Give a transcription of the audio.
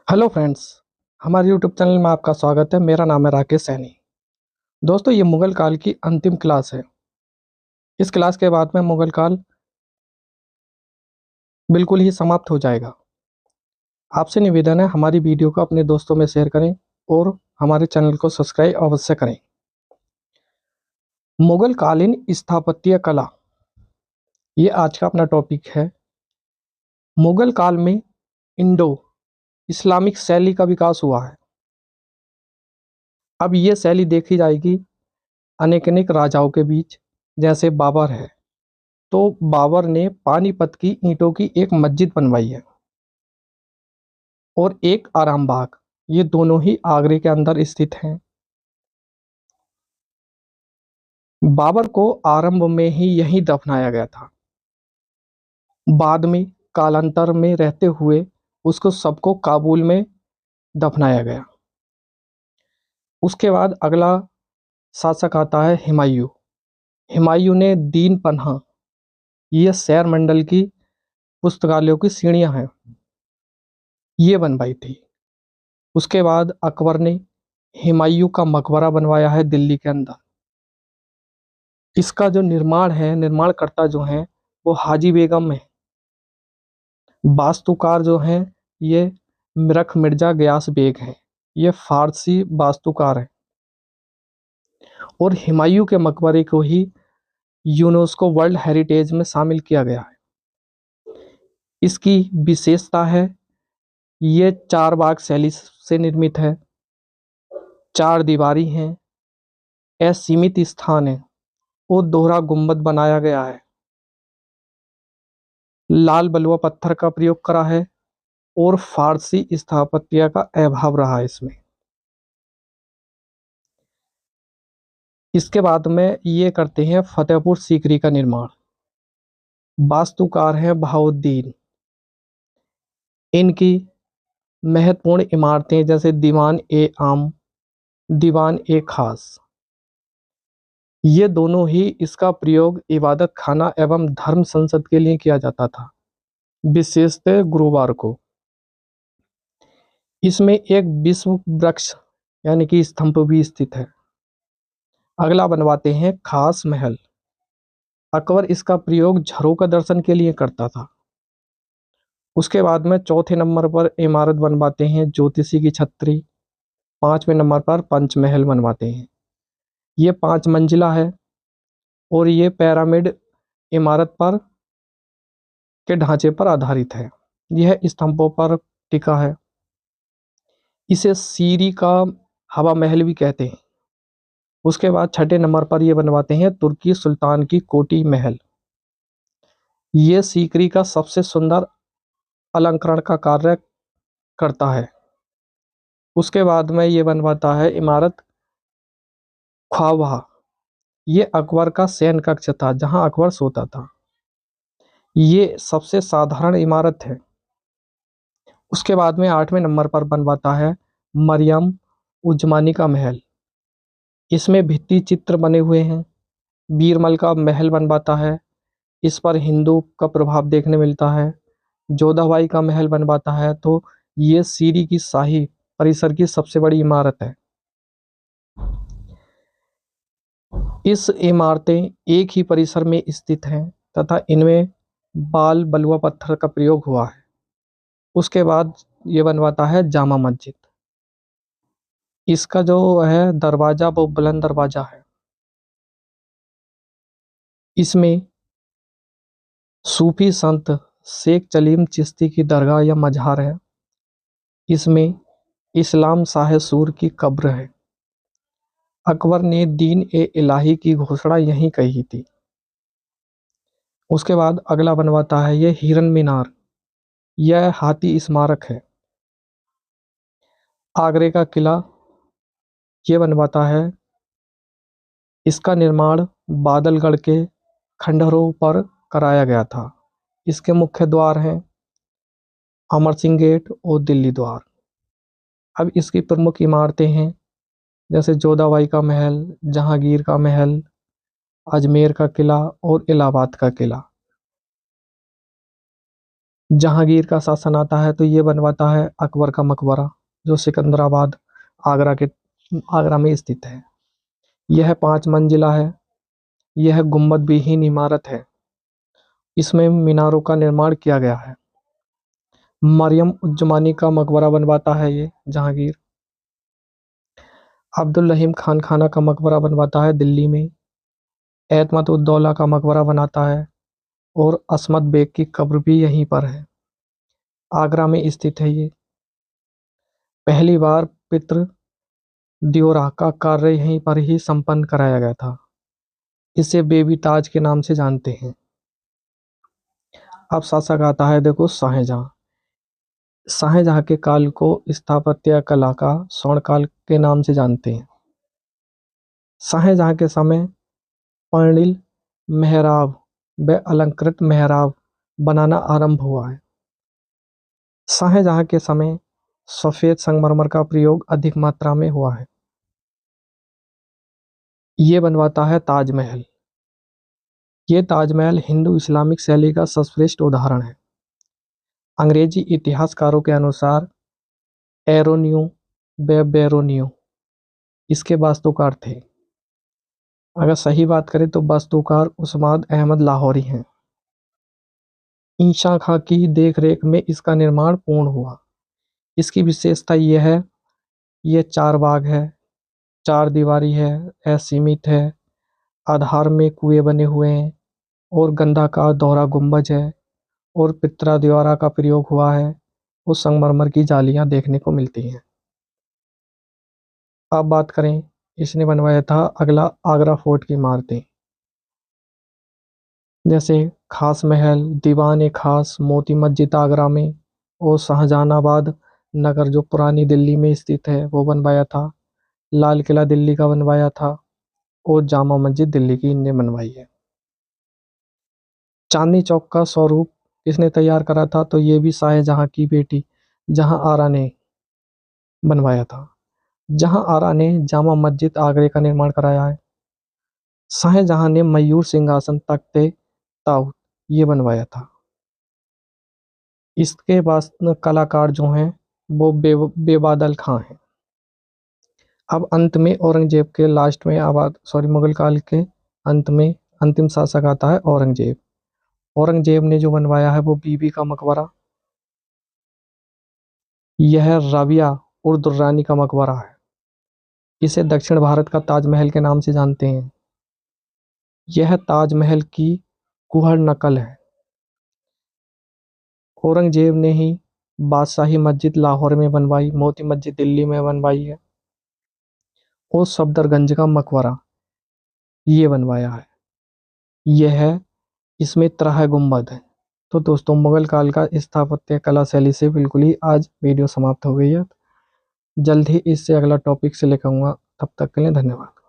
Hello friends. हमारे YouTube channel में आपका स्वागत है। मेरा नाम है राकेश सैनी। दोस्तों, ये मुगल काल की अंतिम क्लास है। इस क्लास के बाद में मुगल काल बिल्कुल ही समाप्त हो जाएगा। आपसे निवेदन है, हमारी वीडियो को अपने दोस्तों में शेयर करें और हमारे चैनल को सब्सक्राइब अवश्य करें। मुगल कालीन स्थापत्य कला, ये आज का अपना टॉपिक है। मुगल काल में इंडो इस्लामिक शैली का विकास हुआ है। अब ये शैली देखी जाएगी अनेक अनेक राजाओं के बीच। जैसे बाबर है, तो बाबर ने पानीपत की ईंटों की एक मस्जिद बनवाई है और एक आराम बाग। ये दोनों ही आगरे के अंदर स्थित हैं। बाबर को आरंभ में ही यहीं दफनाया गया था। बाद में कालांतर में रहते हुए उसको सबको काबुल में दफनाया गया। उसके बाद अगला शासक आता है हुमायूं। हुमायूं ने दीन पन्हा, ये सैर मंडल की पुस्तकालयों की सीढ़ियां हैं, ये बनवाई थी। उसके बाद अकबर ने हुमायूं का मकबरा बनवाया है दिल्ली के अंदर। इसका जो निर्माण है, निर्माणकर्ता जो हैं वो हाजी बेगम है। वास्तुकार जो हैं ये मिरख मिर्जा गयास बेग हैं। ये फारसी वास्तुकार हैं। और हुमायूं के मकबरे को ही यूनेस्को वर्ल्ड हेरिटेज में शामिल किया गया है। इसकी विशेषता है, ये चार बाग शैली से निर्मित है, चार दीवारी हैं, असीमित स्थान है और दोहरा गुंबद बनाया गया है। लाल बलुआ पत्थर का प्रयोग करा है और फारसी स्थापत्य का अभाव रहा है इसमें। इसके बाद में ये करते हैं फतेहपुर सीकरी का निर्माण। वास्तुकार हैं बहाउद्दीन। इनकी महत्वपूर्ण इमारतें जैसे दीवान ए आम, दीवान ए खास, ये दोनों ही इसका प्रयोग इबादत खाना एवं धर्म संसद के लिए किया जाता था, विशेषतः गुरुवार को। इसमें एक विश्व वृक्ष यानी कि स्तंभ भी स्थित है। अगला बनवाते हैं खास महल। अकबर इसका प्रयोग झरोका दर्शन के लिए करता था। उसके बाद में चौथे नंबर पर इमारत बनवाते हैं ज्योतिषी की छतरी। पांचवें नंबर पर पंचमहल बनवाते हैं। ये 5 मंजिला है और ये पिरामिड इमारत पर के ढांचे पर आधारित है। यह स्तंभों पर टिका है। इसे सीरी का हवा महल भी कहते हैं। उसके बाद छठे नंबर पर ये बनवाते हैं तुर्की सुल्तान की कोटी महल। ये सीकरी का सबसे सुंदर अलंकरण का कार्य करता है। उसके बाद में ये बनवाता है इमारत ख्वाबा। ये अकबर का शयन कक्ष था, जहां अकबर सोता था। ये सबसे साधारण इमारत है। उसके बाद में 8वें नंबर पर बनवाता है मरियम उजमानी का महल। इसमें भित्ति चित्र बने हुए हैं। बीरबल का महल बनवाता है। इस पर हिंदू का प्रभाव देखने मिलता है। जोधाबाई का महल बनवाता है। तो ये सीरी की शाही परिसर की सबसे बड़ी इमारत है। इस इमारतें एक ही परिसर में स्थित हैं तथा इनमें बाल बलुआ पत्थर का प्रयोग हुआ है। उसके बाद ये बनवाता है जामा मस्जिद। इसका जो है दरवाजा वो बुलंद दरवाजा है। इसमें सूफी संत शेख सलीम चिश्ती की दरगाह या मज़ार है। इसमें इस्लाम शाह सूर की कब्र है। अकबर ने दीन ए इलाही की घोषणा यहीं कही थी। उसके बाद अगला बनवाता है ये हिरन मीनार। यह हाथी स्मारक है। आगरे का किला ये बनवाता है। इसका निर्माण बादलगढ़ के खंडहरों पर कराया गया था। इसके मुख्य द्वार हैं अमर सिंह गेट और दिल्ली द्वार। अब इसकी प्रमुख इमारतें हैं जैसे जोधाबाई का महल, जहांगीर का महल, अजमेर का किला और इलाहाबाद का किला। जहांगीर का शासन आता है तो ये बनवाता है अकबर का मकबरा, जो सिकंदराबाद आगरा में स्थित है। यह 5 मंजिला है। यह गुंबद विहीन इमारत है। इसमें मीनारों का निर्माण किया गया है। मरियम उज्जमानी का मकबरा बनवाता है ये जहांगीर। अब्दुल रहीम खान खाना का मकबरा बनवाता है दिल्ली में। एतमत उद दौला का मकबरा बनाता है। और असमत बेग की कब्र भी यहीं पर है, आगरा में स्थित है ये। पहली बार पितृ दियोराह का कार्य यहीं पर ही संपन्न कराया गया था। इसे बेबी ताज के नाम से जानते हैं। अब शासक आता है देखो शाहजहां। शाहजहां के काल को स्थापत्य कला का स्वर्ण काल के नाम से जानते हैं। शाहजहां के समय पर्णिल मेहराब व अलंकृत मेहराब बनाना आरंभ हुआ है। शाहजहां के समय सफेद संगमरमर का प्रयोग अधिक मात्रा में हुआ है। ये बनवाता है ताजमहल। ये ताजमहल हिंदू इस्लामिक शैली का सर्वश्रेष्ठ उदाहरण है। अंग्रेजी इतिहासकारों के अनुसार एरोनियो व बेरोनियो इसके वास्तुकार थे। अगर सही बात करें तो वास्तुकार उस्मान अहमद लाहौरी हैं। ईशा खां की देखरेख में इसका निर्माण पूर्ण हुआ। इसकी विशेषता यह है, ये 4 बाग है, 4 दीवारी है, असीमित है, आधार में कुएं बने हुए हैं और गंधाकार दोहरा गुंबज है और पित्रा दीवारा का प्रयोग हुआ है। उस संगमरमर की जालियां देखने को मिलती हैं। अब बात करें, इसने बनवाया था अगला आगरा फोर्ट की इमारतें, जैसे खास महल, दीवान ए खास, मोती मस्जिद आगरा में और शाहजहानाबाद नगर जो पुरानी दिल्ली में स्थित है वो बनवाया था। लाल किला दिल्ली का बनवाया था और जामा मस्जिद दिल्ली की इनने बनवाई है। चांदनी चौक का स्वरूप किसने तैयार करा था, तो ये भी शाहजहां की बेटी जहां आरा ने बनवाया था। जहां आरा ने जामा मस्जिद आगरे का निर्माण कराया है। शाहजहां ने मयूर सिंहासन तख्ते ताऊत ये बनवाया था। इसके वास्तु कलाकार जो हैं वो बेबादल खां हैं। अब अंत में औरंगजेब के लास्ट में आबाद मुगल काल के अंत में अंतिम शासक आता है औरंगजेब। औरंगजेब ने जो बनवाया है वो बीबी का मकबरा। यह राबिया उर दुर्रानी का मकबरा है। इसे दक्षिण भारत का ताजमहल के नाम से जानते हैं। यह ताजमहल की कुहड़ नकल है। औरंगजेब ने ही बादशाही मस्जिद लाहौर में बनवाई, मोती मस्जिद दिल्ली में बनवाई है और सफदरगंज का मकबरा ये बनवाया है। यह है, इसमें 13 गुंबद है। तो दोस्तों, मुगल काल का स्थापत्य कला शैली से बिल्कुल ही आज वीडियो समाप्त हो गई है। जल्द ही इससे अगला टॉपिक से लेकर आऊंगा। तब तक के लिए धन्यवाद।